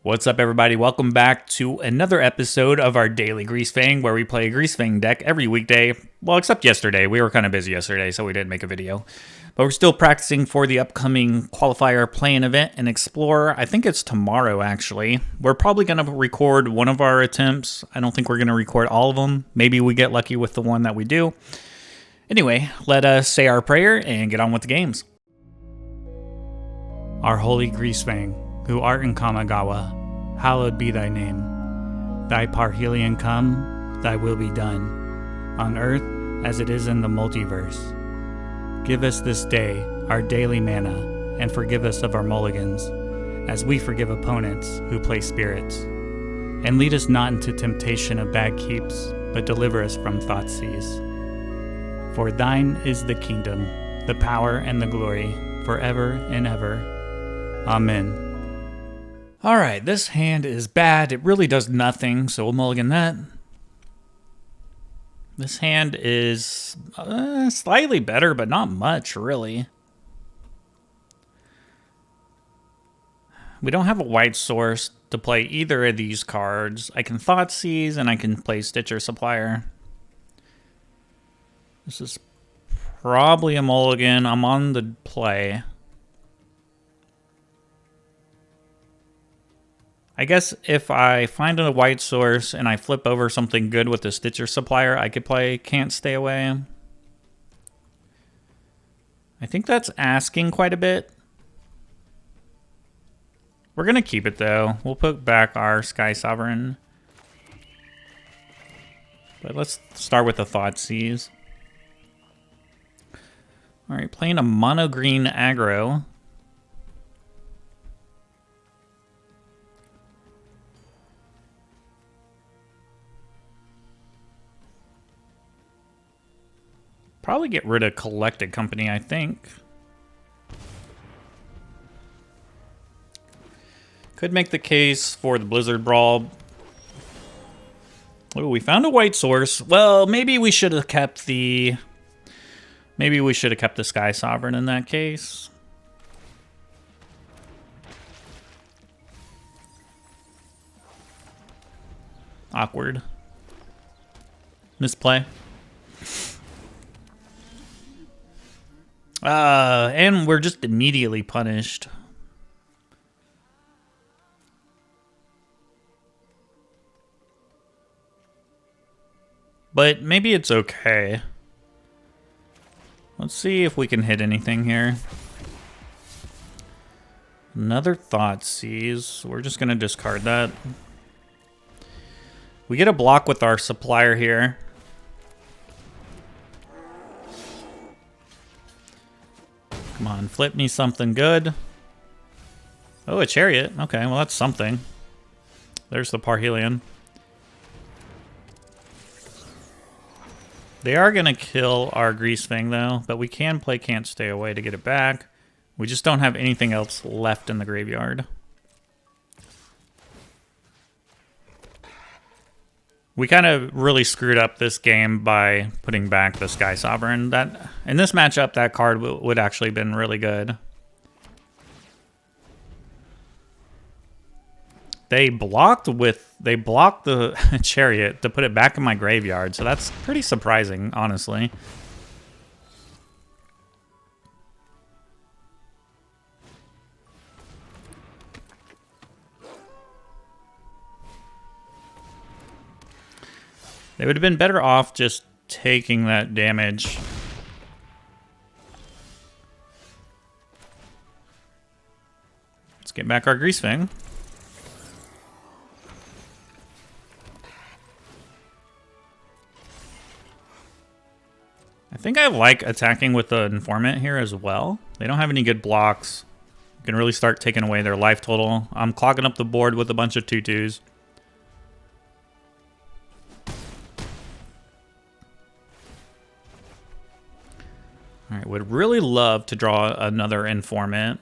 What's up, everybody? Welcome back to another episode of our daily Greasefang, where we play a Greasefang deck every weekday. Well, except yesterday. We were kind of busy yesterday, so we didn't make a video. But we're still practicing for the upcoming qualifier play-in event and Explorer. I think it's tomorrow, actually. We're probably going to record one of our attempts. I don't think we're going to record all of them. Maybe we get lucky with the one that we do. Anyway, let us say our prayer and get on with the games. Our holy Greasefang, who art in Kamigawa, hallowed be thy name. Thy Parhelion come, thy will be done, on earth as it is in the multiverse. Give us this day our daily mana, and forgive us of our mulligans, as we forgive opponents who play spirits. And lead us not into temptation of bad keeps, but deliver us from Thoughtseize. For thine is the kingdom, the power, and the glory, forever and ever. Amen. Alright, this hand is bad. It really does nothing, so we'll mulligan that. This hand is slightly better, but not much, really. We don't have a white source to play either of these cards. I can Thoughtseize, and I can play Stitcher Supplier. This is probably a mulligan. I'm on the play. I guess if I find a white source and I flip over something good with the Stitcher Supplier, I could play Can't Stay Away. I think that's asking quite a bit. We're going to keep it, though. We'll put back our Skysovereign. But let's start with the Thoughtseize. Alright, playing a mono green aggro. Probably get rid of Collected Company, I think. Could make the case for the Blizzard Brawl. Oh, we found a white source. Well, maybe we should have kept the... Maybe we should have kept the Skysovereign in that case. Awkward. Misplay. And we're just immediately punished. But maybe it's okay. Let's see if we can hit anything here. Another Thoughtseize. We're just going to discard that. We get a block with our Supplier here. Come on, flip me something good. Oh, a Chariot. Okay, well, that's something. There's the Parhelion. They are going to kill our Greasefang, though, but we can play Can't Stay Away to get it back. We just don't have anything else left in the graveyard. We kind of really screwed up this game by putting back the Skysovereign. That in this matchup, that card would actually have been really good. They blocked the Chariot to put it back in my graveyard, so that's pretty surprising, honestly. They would have been better off just taking that damage. Let's get back our Greasefang. I think I like attacking with the Informant here as well. They don't have any good blocks. You can really start taking away their life total. I'm clogging up the board with a bunch of 2/2s. Alright, would really love to draw another Informant.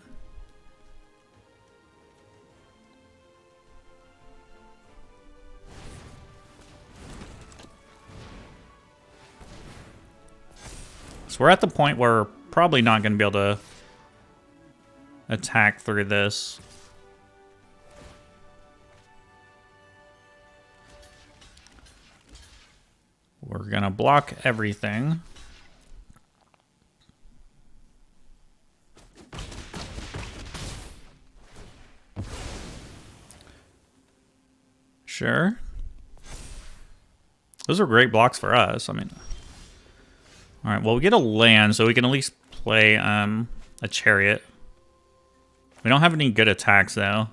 So we're at the point where we're probably not going to be able to attack through this. we're gonna block everything. Sure. Those are great blocks for us. I mean, all right. Well, we get a land, so we can at least play a Chariot. We don't have any good attacks though.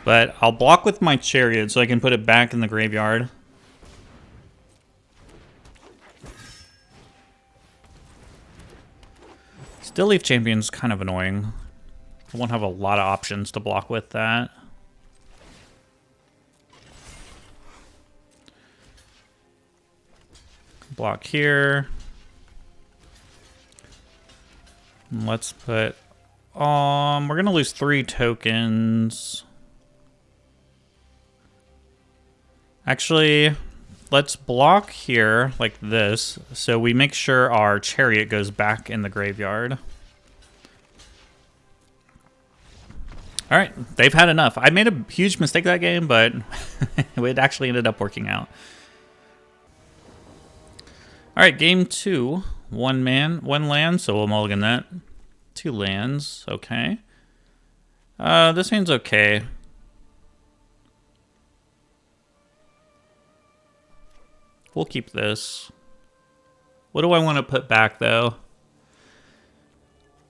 But I'll block with my Chariot so I can put it back in the graveyard. Still Leaf Champion's kind of annoying. I won't have a lot of options to block with that. Block here. Let's put... we're going to lose 3 tokens. Actually, let's block here like this, so we make sure our Chariot goes back in the graveyard. All right, they've had enough. I made a huge mistake that game, but it actually ended up working out. All right, game 2. 1 land, so we'll mulligan that. 2 lands, okay. This hand's okay. We'll keep this. What do I want to put back, though?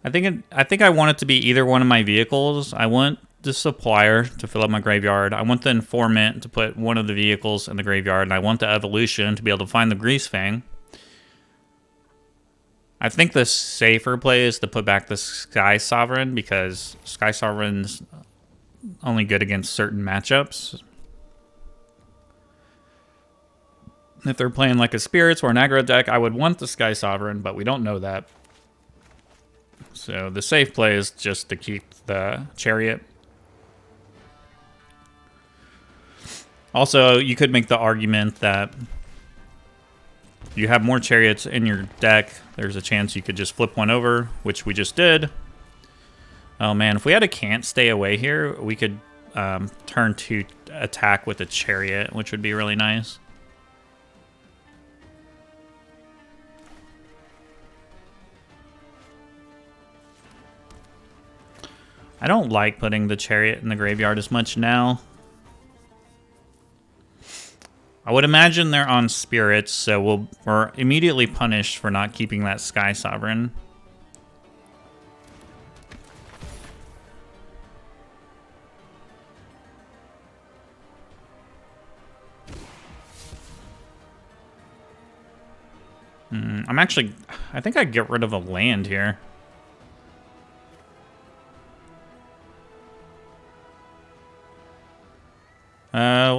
I think I want it to be either one of my vehicles. I want the Supplier to fill up my graveyard. I want the Informant to put one of the vehicles in the graveyard. And I want the Evolution to be able to find the Greasefang. I think the safer play is to put back the Skysovereign, because Skysovereign's only good against certain matchups. If they're playing like a Spirits or an aggro deck, I would want the Skysovereign, but we don't know that. So the safe play is just to keep the Chariot. Also, you could make the argument that you have more Chariots in your deck. There's a chance you could just flip one over, which we just did. Oh man, if we had a can't stay away here, we could turn to attack with a Chariot, which would be really nice. I don't like putting the Chariot in the graveyard as much now. I would imagine they're on Spirits, so we're immediately punished for not keeping that Skysovereign. I think I'd get rid of a land here.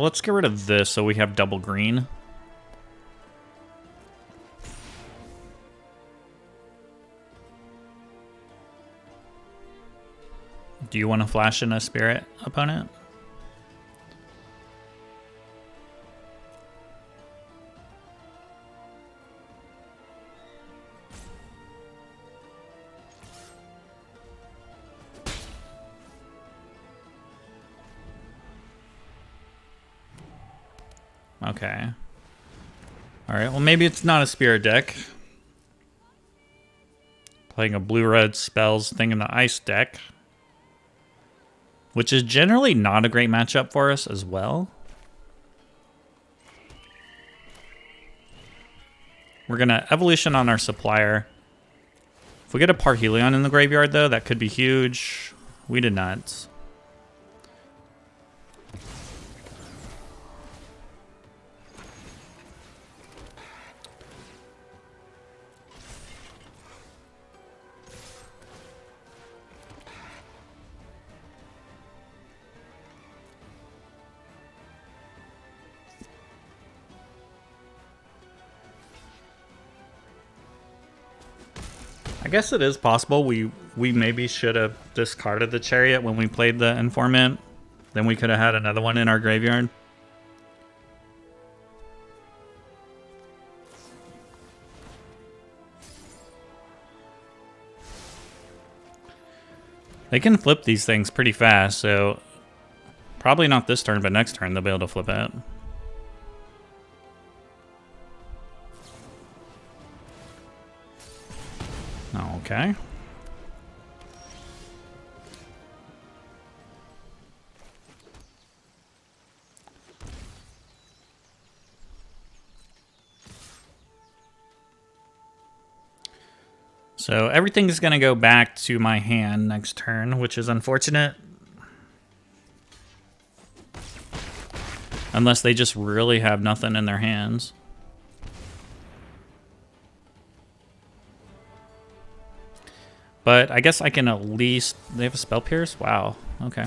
Let's get rid of this so we have double green. Do you want to flash in a Spirit, opponent? Okay. Alright, well maybe it's not a Spirit deck. Playing a blue-red spells thing in the ice deck. Which is generally not a great matchup for us as well. We're going to Evolution on our Supplier. If we get a Parhelion in the graveyard though, that could be huge. We did not. I guess it is possible we maybe should have discarded the Chariot when we played the Informant. Then we could have had another one in our graveyard. They can flip these things pretty fast, so Probably not this turn, but next turn they'll be able to flip it. Okay. So everything is going to go back to my hand next turn, which is unfortunate. Unless they just really have nothing in their hands. But I guess I can at least... They have a Spell Pierce? Wow. Okay.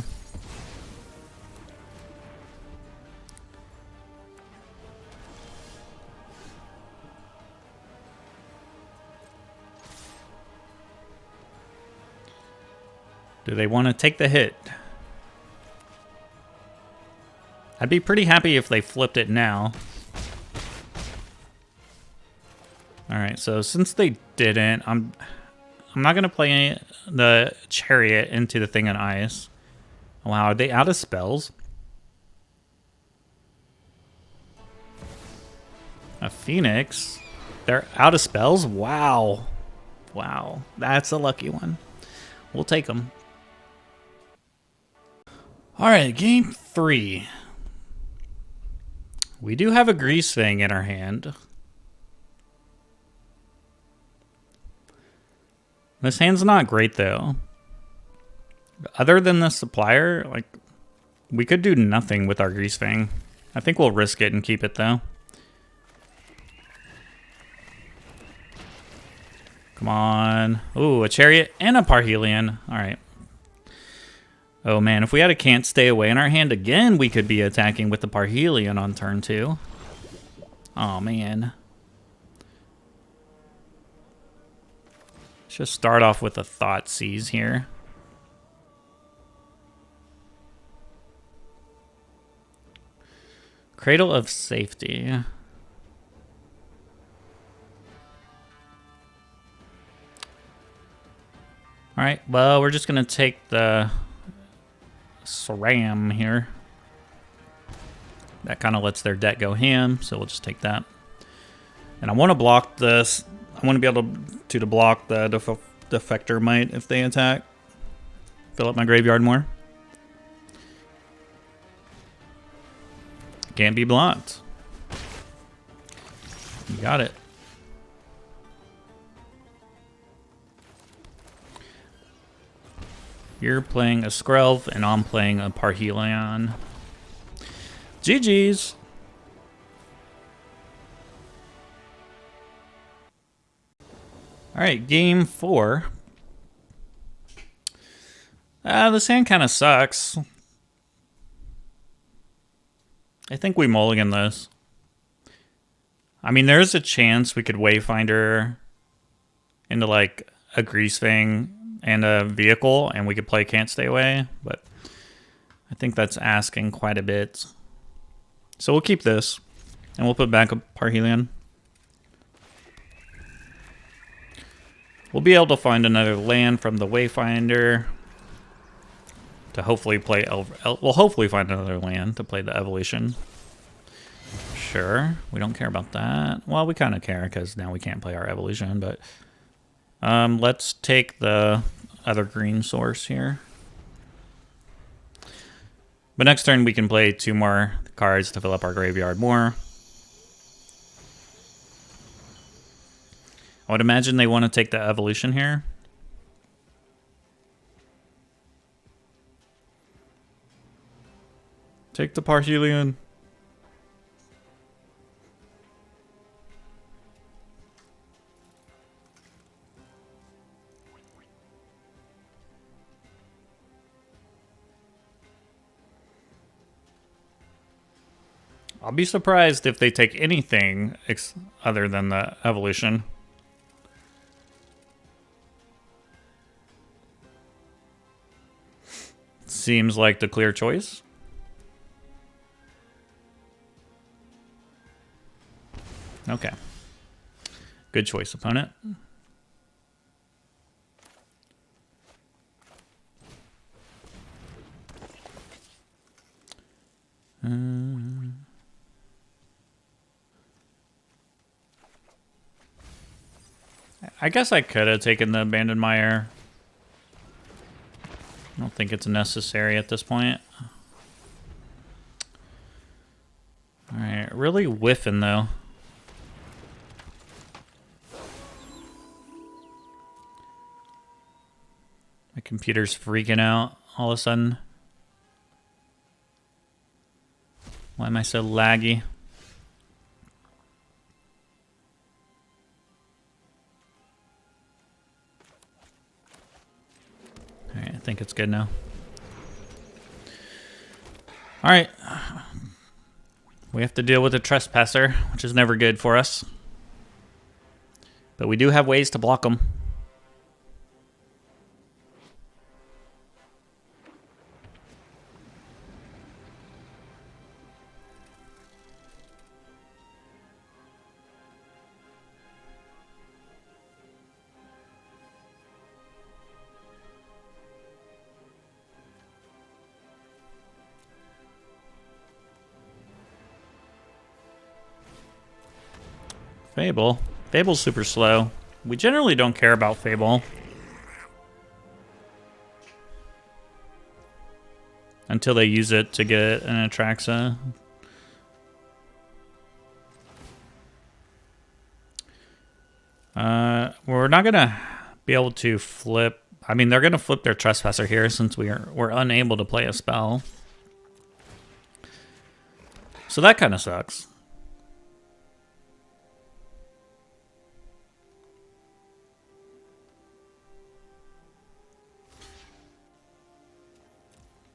Do they want to take the hit? I'd be pretty happy if they flipped it now. Alright, so since they didn't, I'm not going to play the Chariot into the thing on ice. Wow, are they out of spells? A Phoenix? They're out of spells? Wow. Wow, that's a lucky one. We'll take them. Alright, game 3. We do have a Greasefang in our hand. This hand's not great, though. Other than the Supplier, like, we could do nothing with our Greasefang. I think we'll risk it and keep it, though. Come on. Ooh, a Chariot and a Parhelion. Alright. Oh, man, if we had a Can't Stay Away in our hand again, we could be attacking with the Parhelion on turn 2. Oh, man. Let's just start off with a Thoughtseize here. Cradle of Safety. Alright, well, we're just going to take the SRAM here. That kind of lets their deck go ham, so we'll just take that. And I want to block this. I want to be able to block the Defector Might if they attack. Fill up my graveyard more. Can't be blocked. You got it. You're playing a Skrelv, and I'm playing a Parhelion. GG's. Alright, game 4. This hand kind of sucks. I think we mulligan this. I mean, there's a chance we could Wayfinder into like a Greasefang and a vehicle, and we could play Can't Stay Away, but I think that's asking quite a bit. So we'll keep this, and we'll put back a Parhelion. We'll be able to find another land from the Wayfinder to hopefully play... we'll hopefully find another land to play the Evolution. Sure, we don't care about that. Well, we kind of care because now we can't play our Evolution, but... let's take the other green source here. But next turn we can play 2 more cards to fill up our graveyard more. I would imagine they want to take the Evolution here. Take the Parhelion. I'll be surprised if they take anything other than the Evolution. Seems like the clear choice. Okay. Good choice, opponent. I guess I could have taken the Abandoned Mire. I don't think it's necessary at this point. Alright, really whiffing though. My computer's freaking out all of a sudden. Why am I so laggy? Alright, I think it's good now. Alright. We have to deal with a Trespasser, which is never good for us. But we do have ways to block them. Fable. Fable's super slow. We generally don't care about Fable. Until they use it to get an Atraxa. We're not gonna be able to flip. I mean, they're gonna flip their Trespasser here since we're unable to play a spell. So that kind of sucks.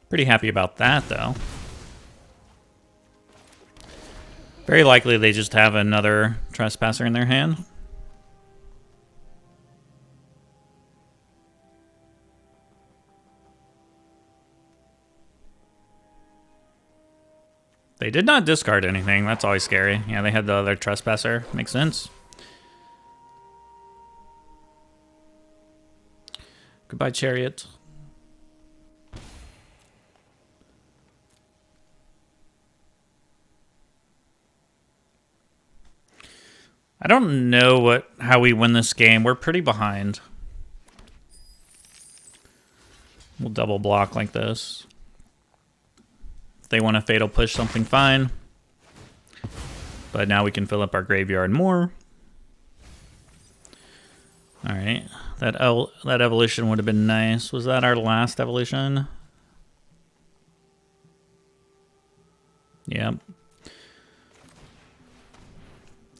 Pretty happy about that, though. Very likely they just have another Trespasser in their hand. They did not discard anything. That's always scary. Yeah, they had the other Trespasser. Makes sense. Goodbye, Chariot. I don't know how we win this game. We're pretty behind. We'll double block like this. If they want to fatal push something, fine. But now we can fill up our graveyard more. Alright. That evolution would have been nice. Was that our last evolution? Yep.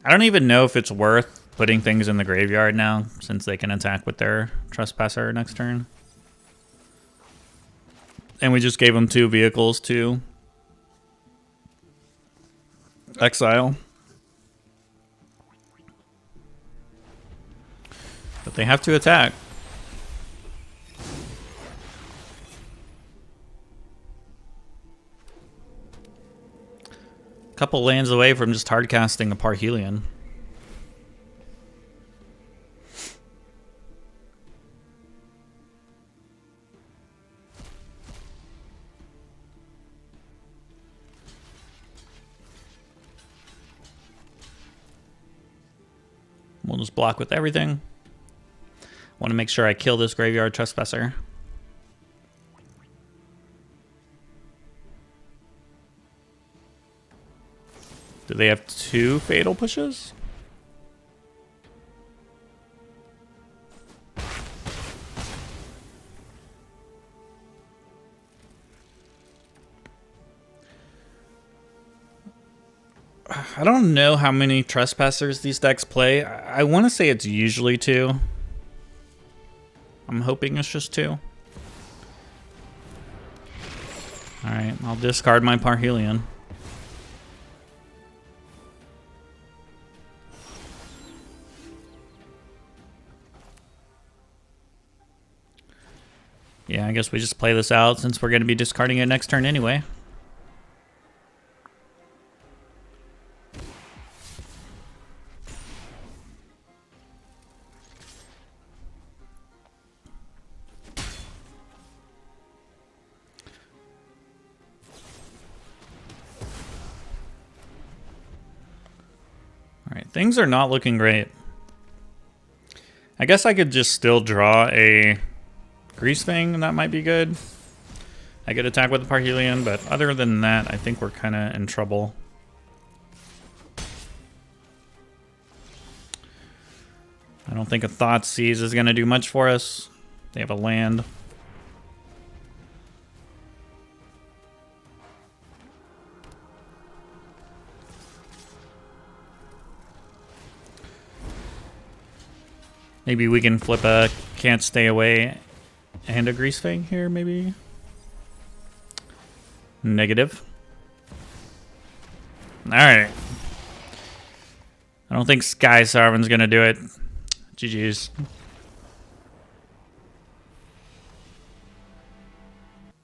I don't even know if it's worth putting things in the graveyard now, since they can attack with their Trespasser next turn. And we just gave them 2 vehicles to exile. But they have to attack. Couple lands away from just hard casting a Parhelion. We'll just block with everything. Want to make sure I kill this graveyard Trespasser. Do they have 2 fatal pushes? I don't know how many Trespassers these decks play. I want to say it's usually 2. I'm hoping it's just 2. Alright, I'll discard my Parhelion. Yeah, I guess we just play this out since we're going to be discarding it next turn anyway. Alright, things are not looking great. I guess I could just still draw a Greasefang, and that might be good. I could attack with the Parhelion, but other than that, I think we're kind of in trouble. I don't think a Thoughtseize is going to do much for us. They have a land. Maybe we can flip a Can't Stay Away and a Greasefang here, maybe? Negative. Alright. I don't think Skysovereign's gonna do it. GG's.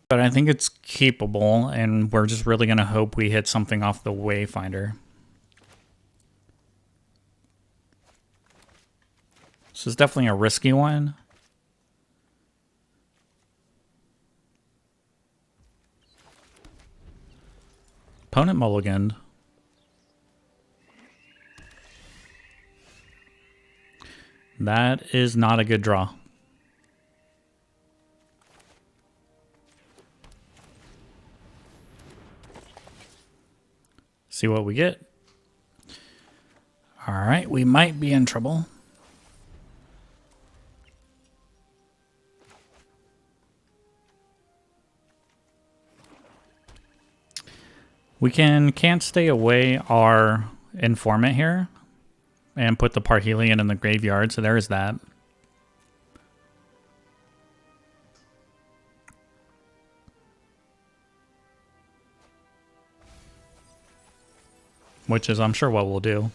But I think it's keepable, and we're just really gonna hope we hit something off the Wayfinder. This is definitely a risky one. Opponent mulliganed. That is not a good draw. See what we get. All right, we might be in trouble. We can't stay away our Informant here and put the Parhelion in the graveyard, so there's that. Which is, I'm sure, what we'll do.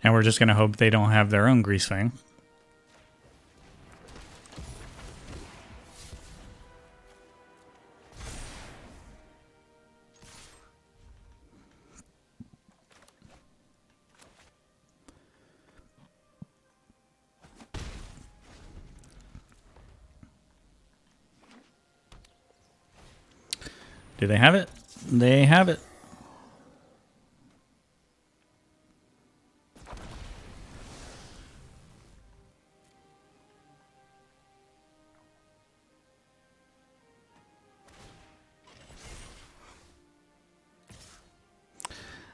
And we're just going to hope they don't have their own Greasefang. Do they have it? They have it.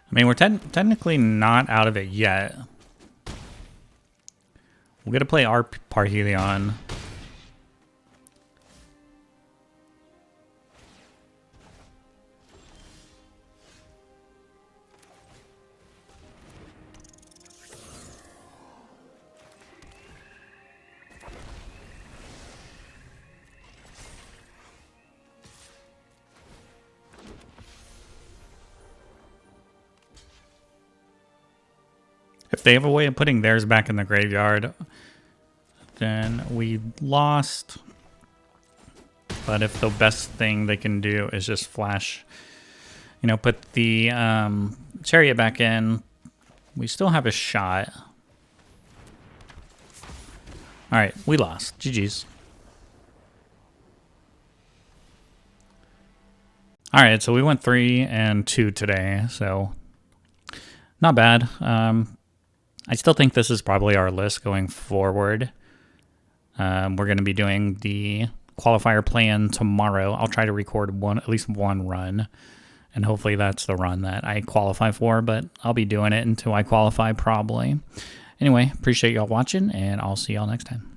I mean, we're technically not out of it yet. We're going to play our Parhelion. If they have a way of putting theirs back in the graveyard, then we lost. But if the best thing they can do is just flash, you know, put the Chariot back in, we still have a shot. All right, we lost. GG's. All right, so we went 3-2 today, so not bad. I still think this is probably our list going forward. We're going to be doing the qualifier plan tomorrow. I'll try to record at least one run, and hopefully that's the run that I qualify for, but I'll be doing it until I qualify probably. Anyway, appreciate y'all watching, and I'll see y'all next time.